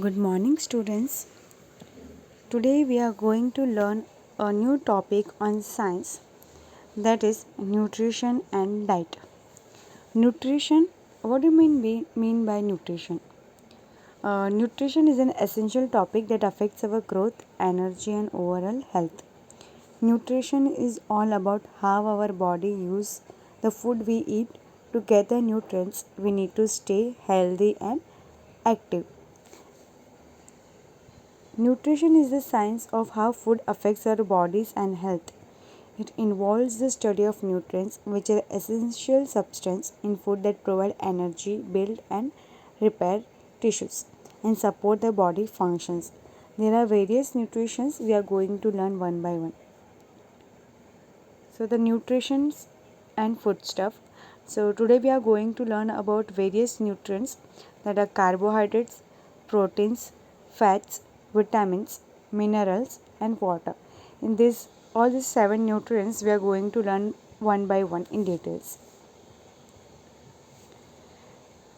Good morning, students. Today we are going to learn a new topic on science, that is nutrition and diet. Nutrition, what do you mean by nutrition? Nutrition is an essential topic that affects our growth, energy, and overall health. Nutrition is all about how our body uses the food we eat to get the nutrients we need to stay healthy and active. Nutrition is the science of how food affects our bodies and health. It involves the study of nutrients, which are essential substances in food that provide energy, build and repair tissues, and support the body functions. There are various nutritions we are going to learn one by one. So the nutritions and food stuff. So today we are going to learn about various nutrients that are carbohydrates, proteins, fats, vitamins, minerals and water. In this all these seven nutrients we are going to learn one by one in details.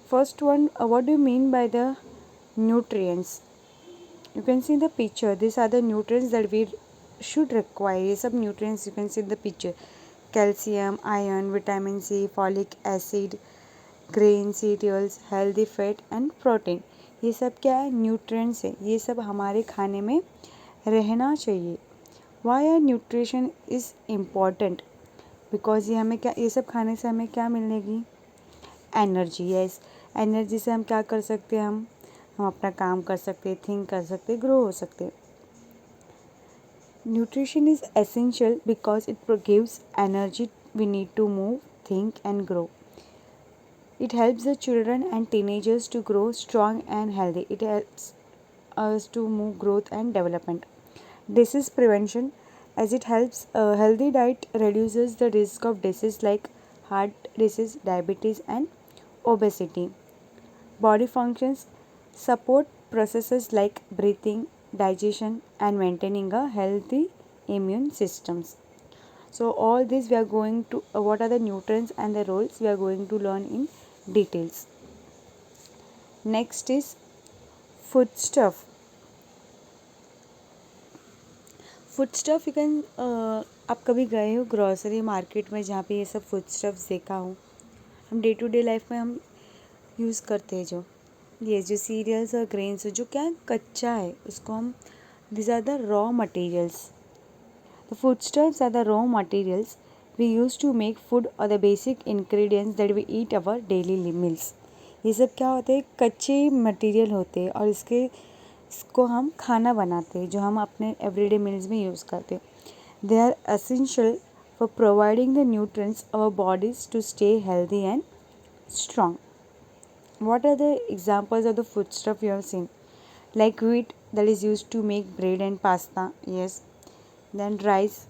First one, what do you mean by the nutrients? You can see in the picture, these are the nutrients that we should require. Some nutrients you can see in the picture: calcium, iron, vitamin C, folic acid, grain, cereals, healthy fat and protein. ये सब क्या है? Nutrients है. ये सब हमारे खाने में रहना चाहिए. Why are nutrition is important? Because ये सब खाने से हमें क्या मिलेगी? एनर्जी. यस, एनर्जी से हम क्या कर सकते हैं? हम अपना काम कर सकते हैं, थिंक कर सकते हैं, ग्रो हो सकते हैं. Nutrition is essential because it gives energy we need to move, think and grow. It helps the children and teenagers to grow strong and healthy. It helps us to move growth and development. Disease prevention, as it helps a healthy diet reduces the risk of disease like heart disease, diabetes and obesity. Body functions, support processes like breathing, digestion and maintaining a healthy immune systems. So all this we are going to what are the nutrients and the roles we are going to learn in details. Next is foodstuff. Foodstuff you can आप कभी गए हो grocery market में जहाँ पे ये सब फूडस्टफ्स देखा हो? हम डे टू डे लाइफ में हम यूज़ करते हैं जो सीरियल्स और ग्रेन्स जो क्या कच्चा है उसको हम these are the raw materials. The foodstuffs are the raw materials we use to make food or the basic ingredients that we eat our daily meals. ये सब क्या होते हैं? कच्चे मटेरियल होते हैं और इसको हम खाना बनाते हैं जो हम अपने एवरीडे मील्स में यूज़ करते हैं. They are essential for providing the nutrients our bodies to stay healthy and strong. What are the examples of the foodstuff you have seen? Like wheat that is used to make bread and pasta. Yes. Then rice,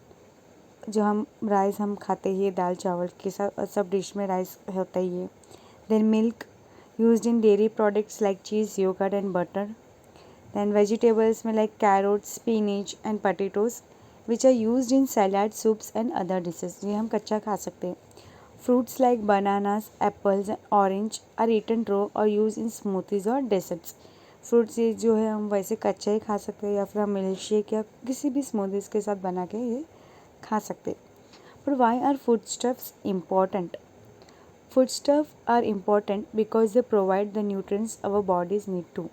जो हम rice हम खाते हैं दाल चावल के साथ सब dish में राइस होता ही है. Then milk used in dairy products like cheese, yogurt and butter. Then vegetables में like carrots, spinach and potatoes which are used in salad, soups and other dishes. ये हम कच्चा खा सकते हैं. Fruits like bananas, apples and orange are eaten raw or used in smoothies or desserts. Fruits ये जो है हम वैसे कच्चा ही खा सकते हैं या फिर हम मिल्क शेक या किसी भी स्मूदीज़ के साथ बना के ये खा सकते हैं. But why are foodstuffs important? Foodstuffs are important because they provide the nutrients our bodies need to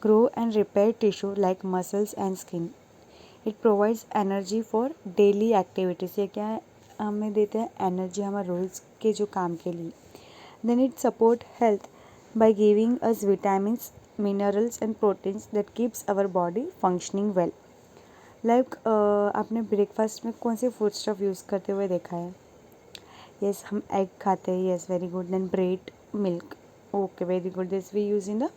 grow and repair tissue like muscles and skin. It provides energy for daily activities. ये क्या है? हमें देते हैं energy हमारे रोज़ के जो काम के लिए. Then it support health by giving us vitamins, minerals and proteins that keeps our body functioning well. Like आपने ब्रेकफास्ट में कौन से फूड स्टफ यूज़ करते हुए देखा है? Yes, हम एग खाते हैं. Yes, very good. Then bread, milk. Okay, very good. This we use in the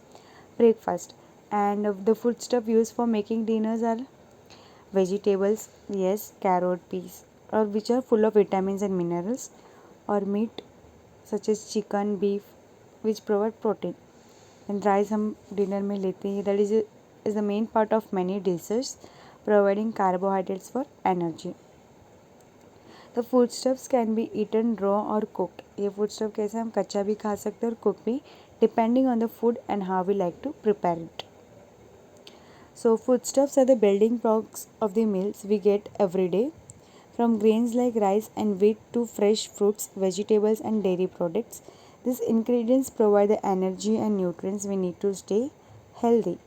breakfast. And the food stuff used for making dinners are vegetables. Yes, carrot, peas, or which are full of vitamins and minerals, or meat such as chicken, beef, which provide protein. And rice हम dinner में लेते हैं. That is the main part of many dishes, providing carbohydrates for energy. The foodstuffs can be eaten raw or cooked. ये foodstuff कैसे हम कच्चा भी खा सकते हैं और कुक भी depending on the food and how we like to prepare it. So, foodstuffs are the building blocks of the meals we get every day. From grains like rice and wheat to fresh fruits, vegetables, and dairy products, these ingredients provide the energy and nutrients we need to stay healthy.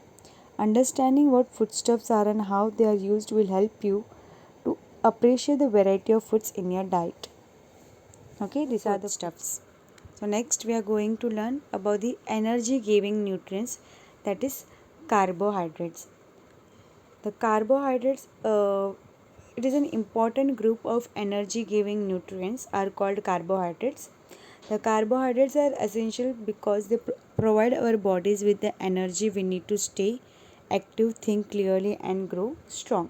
Understanding what foodstuffs are and how they are used will help you to appreciate the variety of foods in your diet. Okay, these are the stuffs. So, next we are going to learn about the energy giving nutrients, that is carbohydrates. The carbohydrates, it is an important group of energy giving nutrients are called carbohydrates. The carbohydrates are essential because they provide our bodies with the energy we need to stay active, think clearly, and grow strong.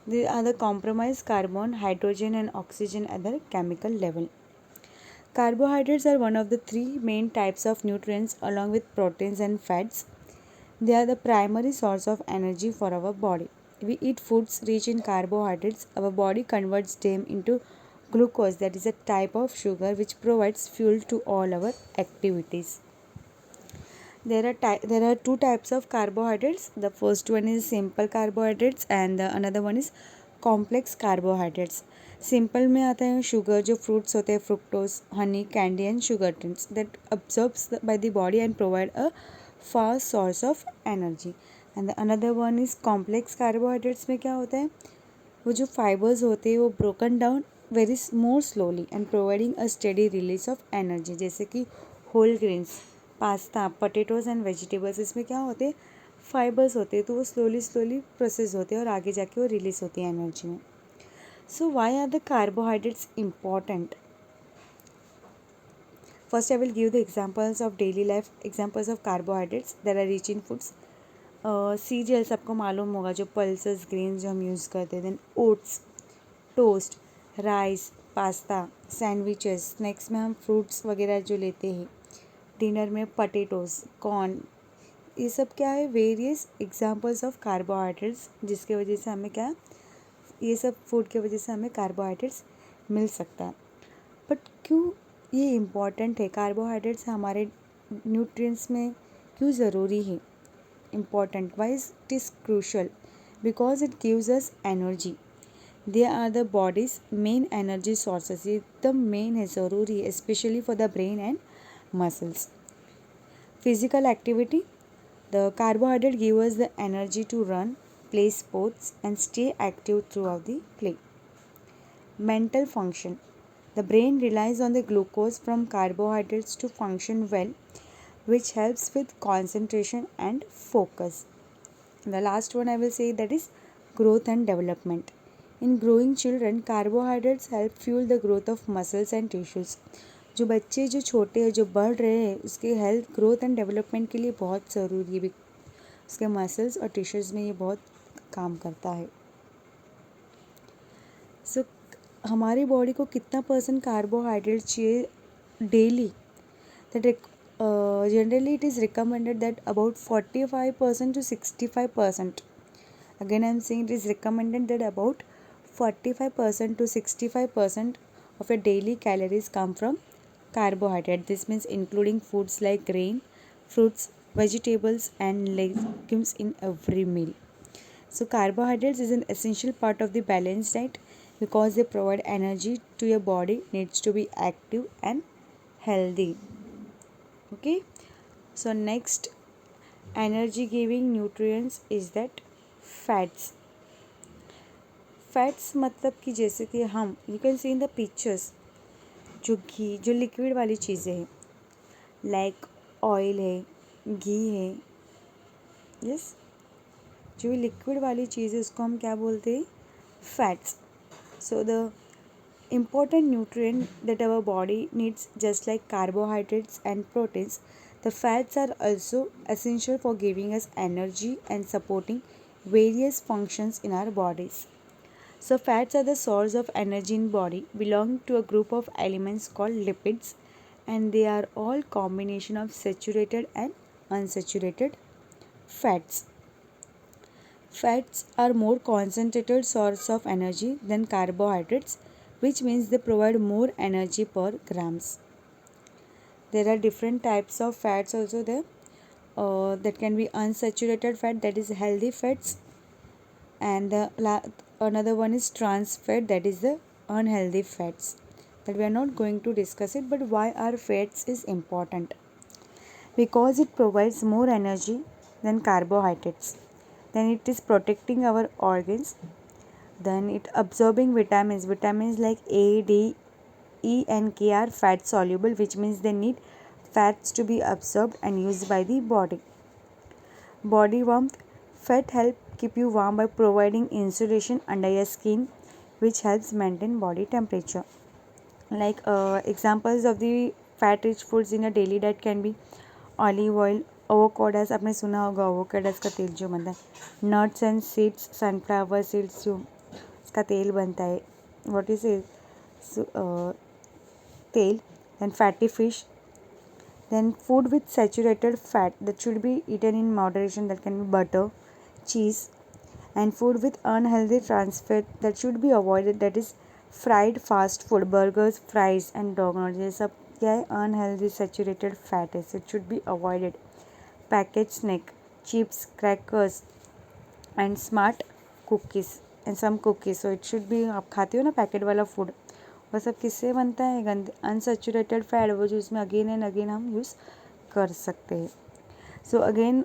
They are the comprised carbon, hydrogen, and oxygen at the chemical level. Carbohydrates are one of the three main types of nutrients along with proteins and fats. They are the primary source of energy for our body. We eat foods rich in carbohydrates, our body converts them into glucose, that is a type of sugar which provides fuel to all our activities. There are two types of carbohydrates. The first one is simple carbohydrates and the another one is complex carbohydrates. Simple में आता है sugar, जो fruits होते हैं fructose, Honey, candy and sugar drinks that absorbs by the body and provide a fast source of energy. And the another one is complex carbohydrates में क्या होता है, वो जो फाइबर्स होते हैं वो broken down very more slowly and providing a steady release of energy. जैसे कि whole grains, pasta, potatoes and vegetables, इसमें क्या होते हैं फाइबर्स होते हैं, तो वो स्लोली स्लोली प्रोसेस होते हैं और आगे जाके वो रिलीज होती है एनर्जी में. So why are the carbohydrates important? First I will give the examples of daily life examples of carbohydrates that are rich in foods. Cereals आपको मालूम होगा, जो पल्सेस ग्रेन जो हम यूज़ करते हैं. Then oats, toast, rice, pasta, sandwiches. Snacks में हम फ्रूट्स वगैरह जो लेते हैं. डिनर में पटेटोज़, कॉर्न, ये सब क्या है वेरियस एग्जाम्पल्स ऑफ कार्बोहाइड्रेट्स, जिसके वजह से हमें क्या, ये सब फूड की वजह से हमें कार्बोहाइड्रेट्स मिल सकता है. बट क्यों ये इम्पॉर्टेंट है, कार्बोहाइड्रेट्स हमारे न्यूट्रिएंट्स में क्यों ज़रूरी है, important, why it is crucial? Because it gives us energy. They are the body's main energy sources. ये एकदम मेन है, ज़रूरी है, specially for the brain and muscles. Physical activity, the carbohydrate gives us the energy to run, play sports, and stay active throughout the play. Mental function, the brain relies on the glucose from carbohydrates to function well, which helps with concentration and focus. The last one I will say, that is growth and development. In growing children, carbohydrates help fuel the growth of muscles and tissues. जो बच्चे जो छोटे हैं, जो बढ़ रहे हैं, उसके हेल्थ, ग्रोथ एंड डेवलपमेंट के लिए बहुत ज़रूरी है. उसके मसल्स और टिश्यूज़ में ये बहुत काम करता है. सो हमारी बॉडी को कितना परसेंट कार्बोहाइड्रेट चाहिए daily? That generally it is recommended that about 45% to 65%. Again I am saying it is recommended that about 45% to 65% of your daily calories come from carbohydrate. This means including foods like grain, fruits, vegetables, and legumes in every meal. So carbohydrates is an essential part of the balanced diet because they provide energy to your body needs to be active and healthy. Okay. So next energy giving nutrients is that fats. Fats मतलब कि जैसे कि हम, you can see in the pictures, जो घी, जो liquid वाली चीज़ें हैं, लाइक ऑयल है, घी है, यस, जो लिक्विड वाली चीज़ है उसको हम क्या बोलते हैं, fats. So the important nutrient that our body needs, just like carbohydrates and proteins, the fats are also essential for giving us energy and supporting various functions in our bodies. So fats are the source of energy in body, belong to a group of elements called lipids, and they are all combination of saturated and unsaturated fats. Fats are more concentrated source of energy than carbohydrates, which means they provide more energy per grams. There are different types of fats also there. That can be unsaturated fat, that is healthy fats, and another one is trans fat, that is the unhealthy fats. That we are not going to discuss it. But why are fats is important? Because it provides more energy than carbohydrates. Then it is protecting our organs. Then it absorbing vitamins. Vitamins like A, D, E and K are fat soluble, which means they need fats to be absorbed and used by the body. Body warmth. Fat help keep you warm by providing insulation under your skin, which helps maintain body temperature. Like examples of the fat rich foods in a daily diet can be olive oil, avocados, आपने सुना होगा avocados का तेल जो बनता है, nuts and seeds, sunflower seeds जो इसका तेल बनता है, what is it, तेल. Then fatty fish. Then food with saturated fat that should be eaten in moderation, that can be butter, cheese. And food with unhealthy trans fat that should be avoided, that is fried fast food, burgers, fries and donuts. ये सब क्या है, unhealthy saturated fat है, so it should be avoided. Packaged snack, chips, crackers and smart cookies and some cookies, so it should be, आप खाते हो ना packet वाला फूड, वह सब किससे बनता है, गंदे अनसेचुरेटेड फैट, वो जो उसमें अगेन एंड अगेन हम यूज़ कर सकते हैं. So again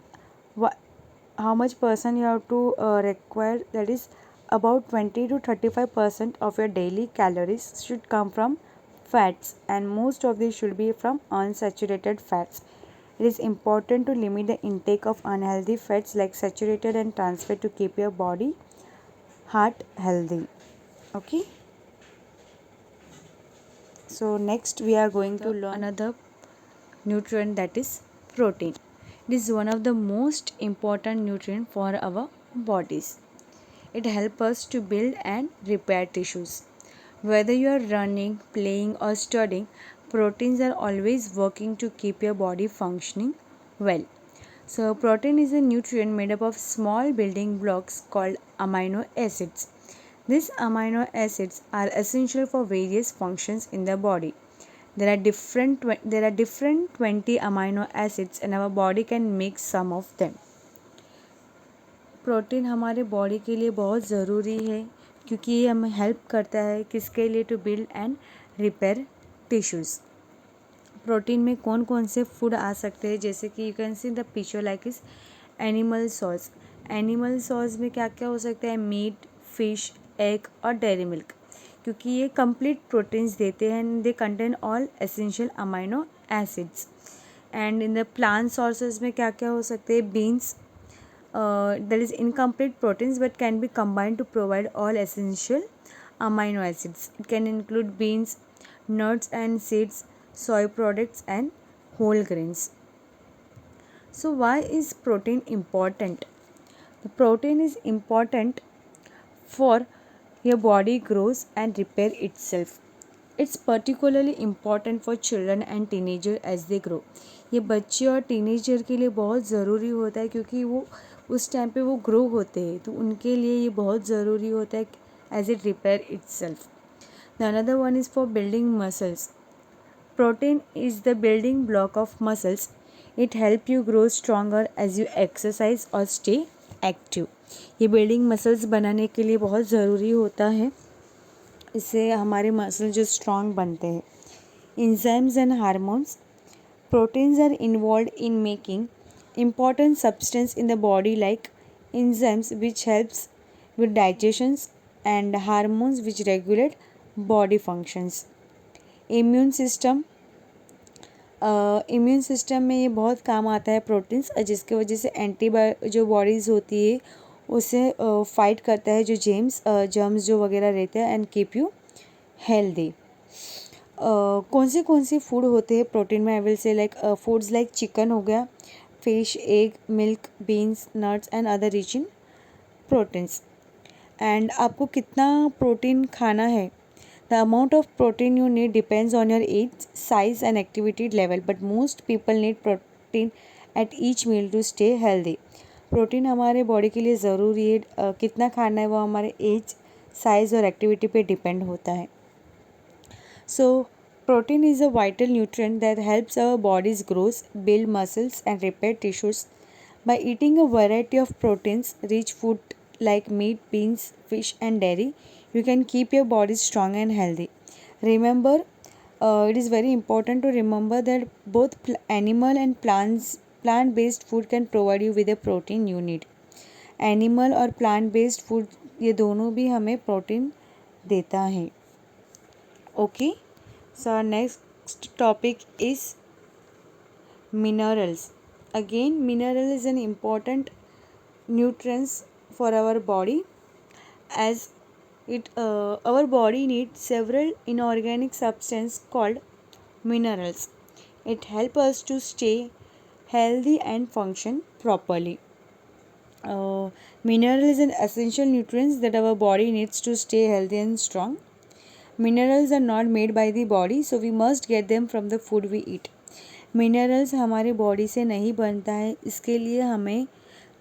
how much percent you have to require, that is about 20 to 35% of your daily calories should come from fats, and most of these should be from unsaturated fats. It is important to limit the intake of unhealthy fats like saturated and trans fat to keep your body heart healthy. Okay, so next we are going to learn another nutrient, that is protein. It is one of the most important nutrient for our bodies. It helps us to build and repair tissues. Whether you are running, playing or studying, proteins are always working to keep your body functioning well. So protein is a nutrient made up of small building blocks called amino acids. These amino acids are essential for various functions in the body. There are different 20 amino acids and our body can make some of them. Protein हमारे body के लिए बहुत ज़रूरी है क्योंकि ये हमें help करता है किसके लिए, to build and repair tissues. Protein में कौन कौन से फूड आ सकते हैं, जैसे कि you can see the picture like is animal sauce. Animal sauce में क्या क्या हो सकता है, मीट, फिश, एग और डेयरी मिल्क, क्योंकि ये कंप्लीट प्रोटीन्स देते हैं and they contain all essential amino acids. And in the plant sources में क्या क्या हो सकते हैं, beans, that is incomplete proteins but can be combined to provide all essential amino acids. It can include beans, nuts and seeds, soy products and whole grains. So why is protein important? The protein is important for your body grows and repair itself. It's particularly important for children and teenager as they grow. ये बच्चे और teenager के लिए बहुत ज़रूरी होता है क्योंकि वो उस टाइम पे वो ग्रो होते हैं, तो उनके लिए ये बहुत ज़रूरी होता है as it repair itself. The another one is for building muscles. Protein is the building block of muscles. It help you grow stronger as you exercise और स्टे एक्टिव. ये बिल्डिंग मसल्स बनाने के लिए बहुत ज़रूरी होता है, इससे हमारे मसल जो स्ट्रॉन्ग बनते हैं. enzymes and hormones. Proteins are involved in making important substance in the body like enzymes which helps with digestions and hormones which regulate body functions. Immune system. Immune system में ये बहुत काम आता है proteins, जिसकी वजह से जो बॉडीज़ होती है उसे फाइट करता है जो जर्म्स जो वगैरह रहते हैं एंड कीप यू हेल्दी. कौन से फूड होते हैं प्रोटीन में, I will say like foods like chicken हो गया, fish, egg, milk, beans, nuts and other rich in proteins. And आपको कितना प्रोटीन खाना है, the amount of protein you need depends on your age, size and activity level, but most people need protein at each meal to stay healthy. Protein हमारे body के लिए ज़रूरी है, कितना खाना है वो हमारे एज, साइज़ और एक्टिविटी पे डिपेंड होता है. सो Protein is a vital nutrient that helps our bodies grow, build muscles, and repair tissues. By eating a variety of proteins rich food like meat, beans, fish, and dairy, you can keep your body strong and healthy. Remember, it is very important to remember that both animal and plant-based food can provide you with the protein you need. Animal और plant based food ये दोनों भी हमें protein देता है. Okay, so next topic is minerals. Again, mineral is an important nutrients for our body, as it our body needs several inorganic substances called minerals. It helps us to stay healthy and function properly. Mineral is an essential nutrients that our body needs to stay healthy and strong. Minerals are not made by the body, so we must get them from the food we eat. Minerals हमारे body से नहीं बनता है, इसके लिए हमें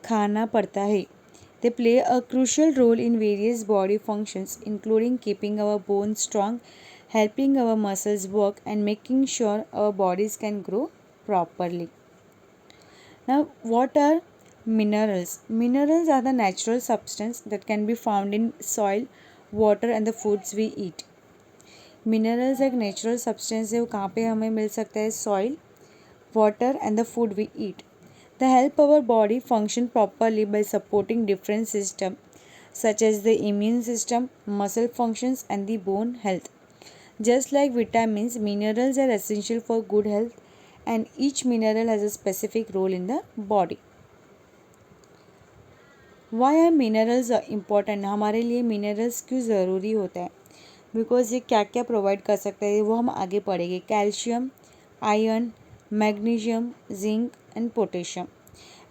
खाना पड़ता है. They play a crucial role in various body functions including keeping our bones strong, helping our muscles work, and making sure our bodies can grow properly. Now, what are minerals? Minerals are the natural substance that can be found in soil, water, and the foods we eat. Minerals एक natural substance है, वो कहाँ पे हमें मिल सकता है? Soil, water, and the food we eat. They help our body function properly by supporting different systems such as the immune system, muscle functions, and the bone health. Just like vitamins, minerals are essential for good health, and each mineral has a specific role in the body. Why are minerals important? हमारे लिए minerals क्यों ज़रूरी होता है? Because ये क्या क्या provide कर सकता है वो हम आगे पढ़ेंगे. Calcium, iron, magnesium, zinc and potassium.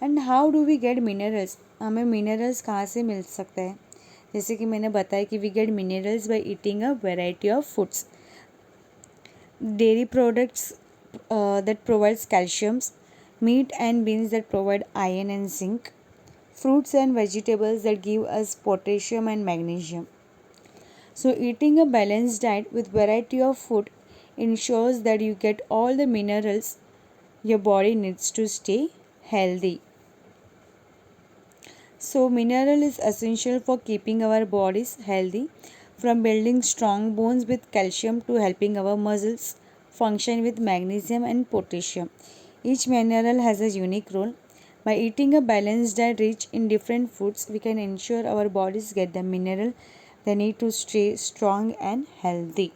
And how do we get minerals? हमें मिनरल्स कहाँ से मिल सकता है? जैसे कि मैंने बताया कि we get minerals by eating a variety of foods. Dairy products that provides calciums, meat and beans that provide iron and zinc, fruits and vegetables that give us potassium and magnesium. So eating a balanced diet with variety of food ensures that you get all the minerals your body needs to stay healthy. So mineral is essential for keeping our bodies healthy, from building strong bones with calcium to helping our muscles function with magnesium and potassium. Each mineral has a unique role. By eating a balanced diet rich in different foods, we can ensure our bodies get the mineral they need to stay strong and healthy.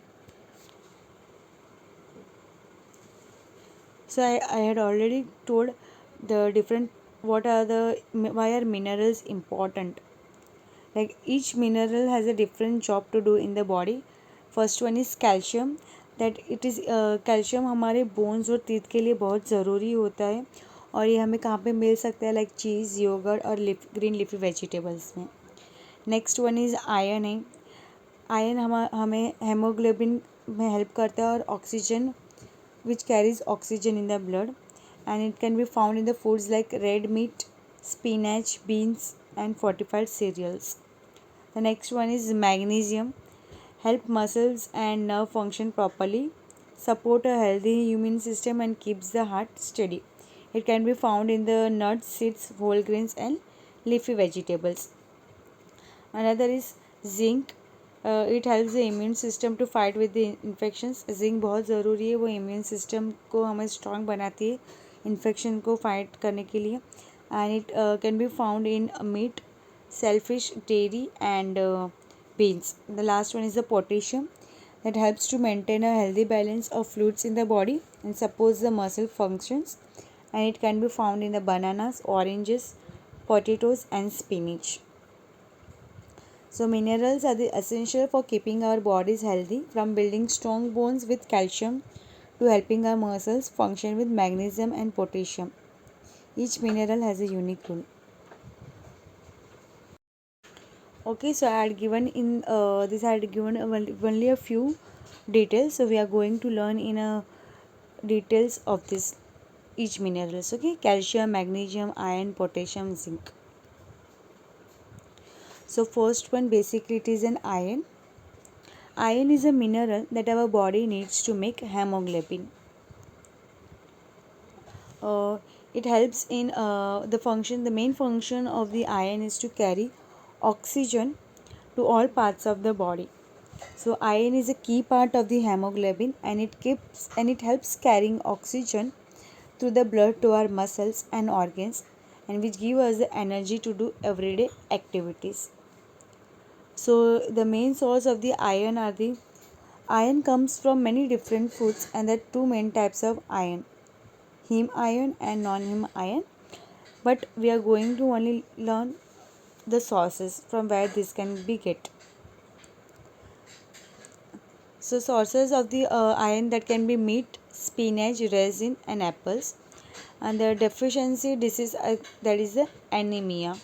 So I had already told the different why are minerals important. Like each mineral has a different job to do in the body. First one is calcium. that it is calcium हमारे bones और teeth के लिए बहुत ज़रूरी होता है, और ये हमें कहाँ पे मिल सकता है? लाइक चीज़, योगर्ट और ग्रीन लीफी वेजिटेबल्स में. नेक्स्ट वन इज़ आयरन है. आयरन हमें हेमोग्लोबिन में हेल्प करता है, और oxygen which carries oxygen in the blood, and it can be found in the foods like red meat, spinach, beans, and fortified cereals. The next one is magnesium. Help muscles and nerve function properly, support a healthy immune system, and keeps the heart steady. It can be found in the nuts, seeds, whole grains, and leafy vegetables. Another is zinc. It helps the immune system to fight with the infections. Zinc बहुत ज़रूरी है, वो immune system को हमें strong बनाती है infection को fight करने के लिए. And it can be found in meat, shellfish, dairy and beans. The last one is the potassium that helps to maintain a healthy balance of fluids in the body and supports the muscle functions, and it can be found in the bananas, oranges, potatoes, and spinach. So minerals are the essential for keeping our bodies healthy, from building strong bones with calcium to helping our muscles function with magnesium and potassium. Each mineral has a unique role. Okay, so I had given in this I had given only a few details. So we are going to learn in details of this each minerals. Okay, calcium, magnesium, iron, potassium, zinc. So first one, basically it is an iron. Iron is a mineral that our body needs to make hemoglobin. uh, it helps in the main function of the iron is to carry oxygen to all parts of the body. So iron is a key part of the hemoglobin, and it helps carrying oxygen through the blood to our muscles and organs, and which give us the energy to do everyday activities. So the main source of the iron comes from many different foods, and there are two main types of iron: heme iron and non-heme iron. But we are going to only learn the sources from where this can be get. So sources of the iron that can be meat, spinach, resin, and apples. And the deficiency disease, that is the anemia.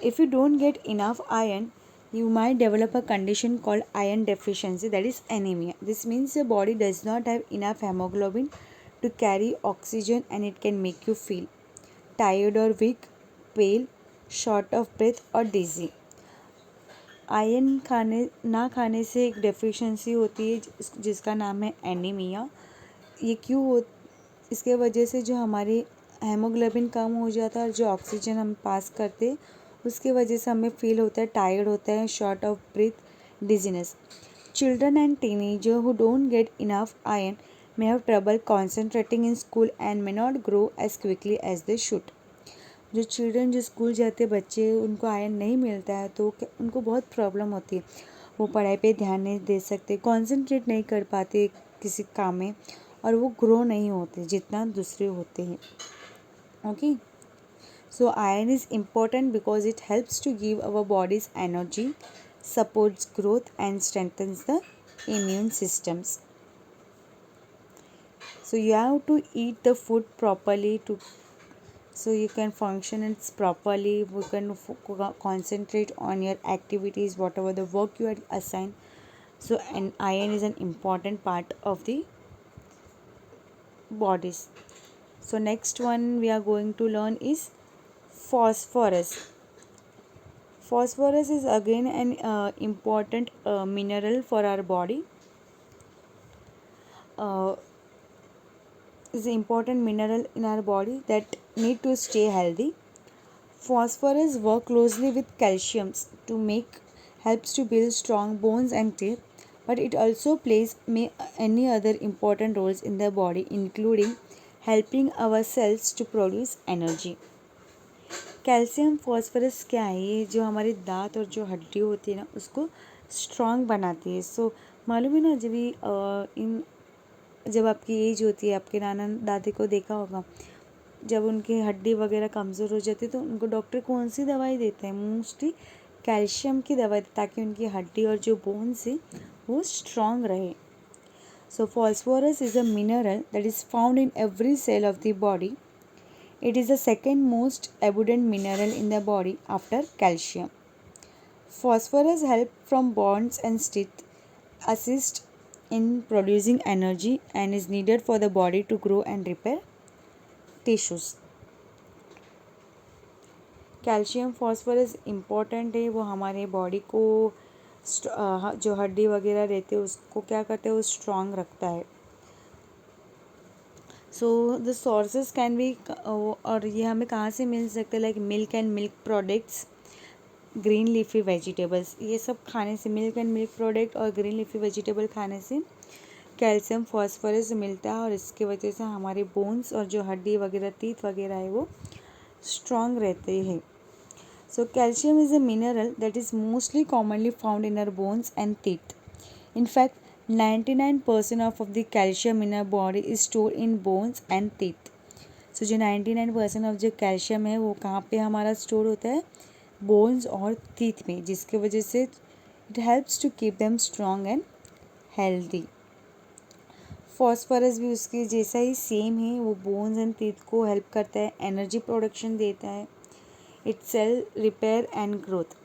If you don't get enough iron, you might develop a condition called iron deficiency, that is anemia. This means your body does not have enough hemoglobin to carry oxygen, and it can make you feel tired or weak, pale, short of breath, or dizzy. Iron खाने से एक deficiency होती है जिसका नाम है anaemia. ये क्यों हो? इसके वजह से जो हमारे हेमोग्लोबिन कम हो जाता है और जो ऑक्सीजन हम पास करते उसके वजह से हमें फील होता है टायर्ड होता है, short of breath, dizziness. Children and teenagers who don't get enough iron may have trouble concentrating in school and may not grow as quickly as they should. जो चिल्ड्रन जो स्कूल जाते बच्चे उनको iron नहीं मिलता है तो उनको बहुत प्रॉब्लम होती है. वो पढ़ाई पे ध्यान नहीं दे सकते, कॉन्सेंट्रेट नहीं कर पाते किसी काम में, और वो ग्रो नहीं होते जितना दूसरे होते हैं. Okay, so iron is important because it helps to give our bodies energy, supports growth, and strengthens the immune systems. So you have to eat the food properly so you can function it properly. You can concentrate on your activities, whatever the work you are assigned. So and iron is an important part of the bodies. So next one we are going to learn is phosphorus. Phosphorus is again an important mineral for our body. Is an important mineral in our body that need to stay healthy. Phosphorus work closely with calcium to helps to build strong bones and teeth, but it also plays any other important roles in the body, including helping our cells to produce energy. Calcium phosphorus क्या है? ये जो हमारे दांत और जो हड्डी होती है ना उसको स्ट्रांग बनाती है. सो मालूम है ना, जब आपकी एज होती है, आपके नाना दादी को देखा होगा, जब उनकी हड्डी वगैरह कमज़ोर हो जाती है तो उनको डॉक्टर कौन सी दवाई देते हैं? मोस्टली कैल्शियम की दवाई, ताकि उनकी हड्डी और जो बोन्स है वो स्ट्रांग रहे. So phosphorus is a mineral that is found in every cell of the body. It is the second most abundant mineral in the body after calcium. Phosphorus helps from bones and teeth, assist in producing energy, and is needed for the body to grow and repair tissues. Calcium phosphorus important है. वो हमारे body को जो हड्डी वगैरह रहते हैं उसको क्या करते हैं, वो स्ट्रांग रखता है. So the sources can be, और ये हमें कहाँ से मिल सकते हैं? Like milk and milk products, green leafy vegetables, ये सब खाने से, मिल्क एंड मिल्क प्रोडक्ट और ग्रीन लीफी वेजिटेबल खाने से कैल्शियम फॉस्फोरस मिलता है, और इसकी वजह से हमारे बोन्स और जो हड्डी वगैरह, टीथ वगैरह है वो स्ट्रांग रहते हैं. So calcium is a mineral that is mostly commonly found in our bones and teeth. In fact, 99% of the calcium in our body is stored in bones and teeth. So जो 99% of जो calcium है वो कहाँ पे हमारा store होता है? Bones और टीथ में, जिसके वजह से it helps to keep them strong and healthy. Phosphorus भी उसके जैसा ही सेम है, वो बोन्स एंड टीथ को हेल्प करता है, एनर्जी प्रोडक्शन देता है, it cell repair and growth.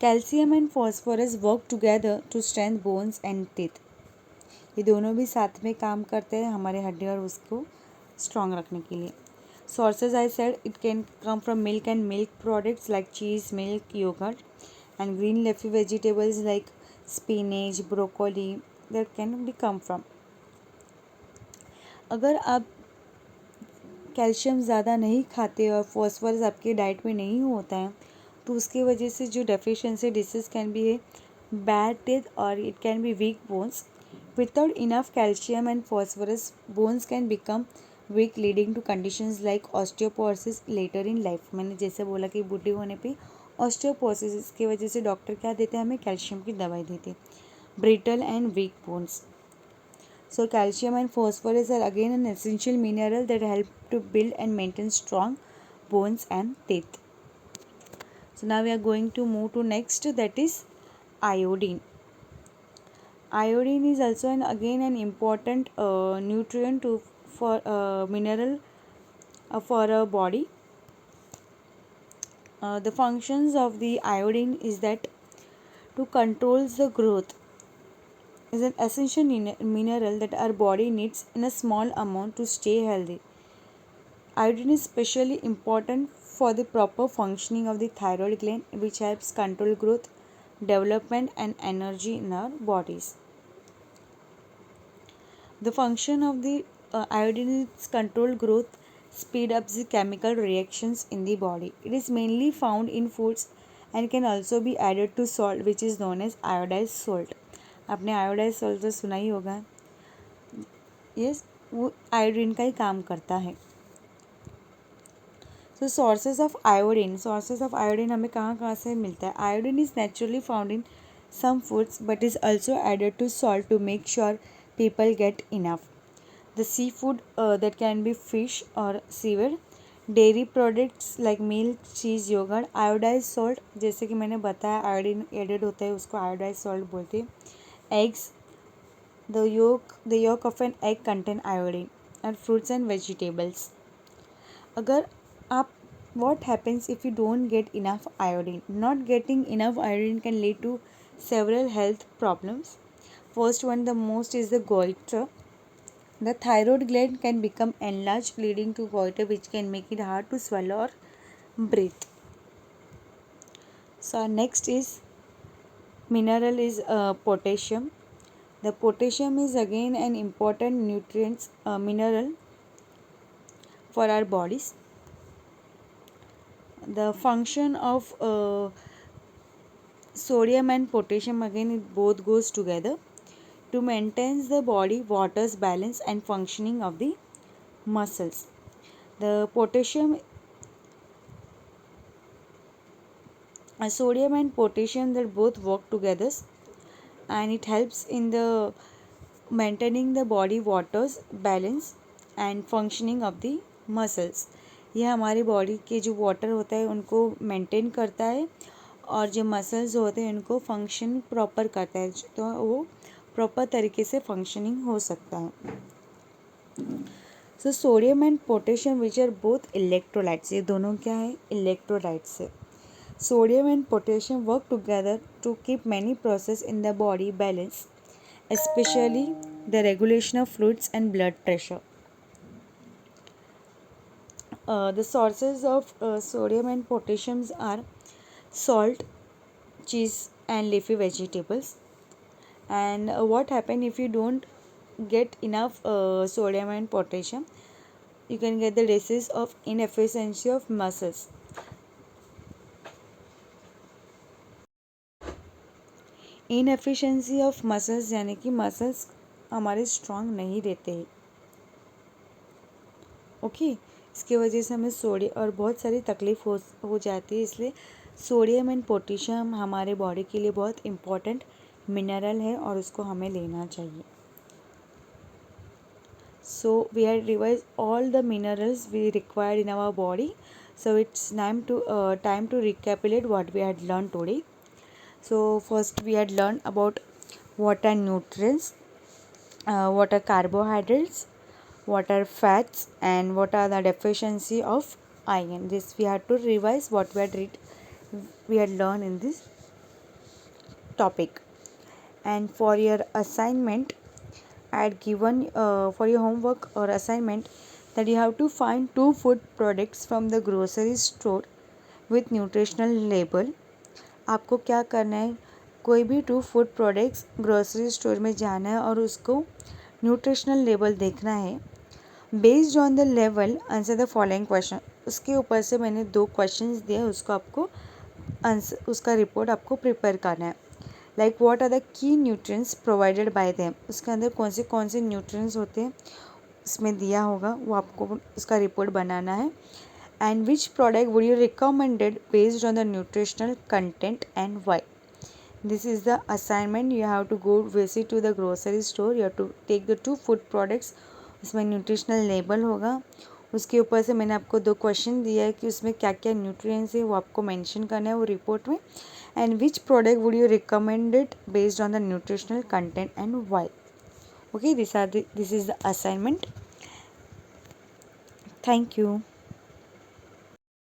Calcium and phosphorus work together to strength bones and teeth. ये दोनों भी साथ में काम करते हैं हमारे हड्डी और उसको स्ट्रॉन्ग रखने के लिए. Sources I said it can come from milk and milk products like cheese, milk, yogurt, and green leafy vegetables like spinach, broccoli that can be come from. अगर आप कैल्शियम ज़्यादा नहीं खाते और फॉस्फोरस आपके डाइट में नहीं होता है तो उसकी वजह से जो डेफिशिएंसी डिसीज कैन बी है बैड टीथ और it can be weak bones. Without enough calcium and phosphorus bones can become weak leading to conditions like osteoporosis later in life. मैंने जैसे बोला कि बूढ़े होने पे ऑस्टियोपोरोसिस की वजह से डॉक्टर क्या देते हैं, हमें कैल्शियम की दवाई देते हैं. Brittle and weak bones. So calcium and phosphorus are again an essential mineral that help to build and maintain strong bones and teeth. So now we are going to move to next, that is iodine. Iodine is also again an important nutrient for mineral for our body. The functions of the iodine is that to controls the growth, is an essential mineral that our body needs in a small amount to stay healthy. Iodine is especially important for the proper functioning of the thyroid gland, which helps control growth, development, and energy in our bodies. The function of the iodine is control growth, speed up the chemical reactions in the body. It is mainly found in foods and can also be added to salt, which is known as iodized salt. आपने iodise salt तो सुना ही होगा. Yes, वो iodine का ही काम करता है. सो sources of iodine हमें कहाँ कहाँ से मिलता है. Iodine is naturally found in some foods but is also added to salt to make sure people get enough. The seafood that can be fish और seaweed, dairy products like milk, cheese, yoghurt. Iodise salt जैसे कि मैंने बताया iodine added होता है, उसको iodise salt बोलते हैं. Eggs, the yolk of an egg contain iodine, and fruits and vegetables. अगर आप what happens if you don't get enough iodine? Not getting enough iodine can lead to several health problems. First one, the most, is the goiter. The thyroid gland can become enlarged, leading to goiter, which can make it hard to swallow or breathe. So next is mineral is potassium. The potassium is again an important nutrient mineral for our bodies. The function of sodium and potassium, again it both goes together to maintain the body water's balance and functioning of the muscles. The potassium, sodium and potassium, that both work together and it helps in the maintaining the body water's balance and functioning of the muscles. यह हमारी body के जो water होता है उनको maintain करता है और जो मसल्स होते हैं उनको फंक्शन प्रॉपर करता है, तो वो प्रॉपर तरीके से फंक्शनिंग हो सकता है. So sodium and potassium which are both electrolytes, ये दोनों क्या है, इलेक्ट्रोलाइट्स है. Sodium and potassium work together to keep many processes in the body balanced, especially the regulation of fluids and blood pressure. The sources of sodium and potassium are salt, cheese, and leafy vegetables. And what happens if you don't get enough sodium and potassium? You can get the disease of inefficiency of muscles. Inefficiency of muscles यानी कि muscles हमारे strong नहीं रहते हैं. Okay, इसके वजह से हमें सोडियम और बहुत सारी तकलीफ हो जाती है. इसलिए सोडियम एंड पोटेशियम हमारे बॉडी के लिए बहुत इम्पॉर्टेंट मिनरल है और उसको हमें लेना चाहिए. So we have revise all the minerals we required in our body. So it's time to recapitulate what we had learn today. So first we had learned about what are nutrients, what are carbohydrates, what are fats, and what are the deficiency of iron. This we had to revise what we had learned in this topic. And for your assignment, I had given for your homework or assignment that you have to find 2 food products from the grocery store with nutritional label आपको क्या करना है, कोई भी 2 food products grocery store में जाना है और उसको न्यूट्रिशनल लेबल देखना है। Based on the level answer the following question. उसके ऊपर से मैंने 2 क्वेश्चंस दिए, उसको आपको आंसर, उसका रिपोर्ट आपको प्रिपेयर करना है। Like what are the key nutrients provided by them, उसके अंदर कौन से न्यूट्रिएंट्स होते हैं इसमें दिया होगा, वो आपको उसका रिपोर्ट बनाना है। And which product would you recommended based on the nutritional content and why. This is the assignment. You have to go visit to the grocery store. You have to take the 2 food products. उसमें nutritional label होगा, उसके ऊपर से मैंने आपको 2 question दिया है कि उसमें क्या क्या न्यूट्रिएंट्स है वो आपको मेंशन करना है वो रिपोर्ट में। And which product would you recommended based on the nutritional content and why. Okay, this is the assignment. Thank you.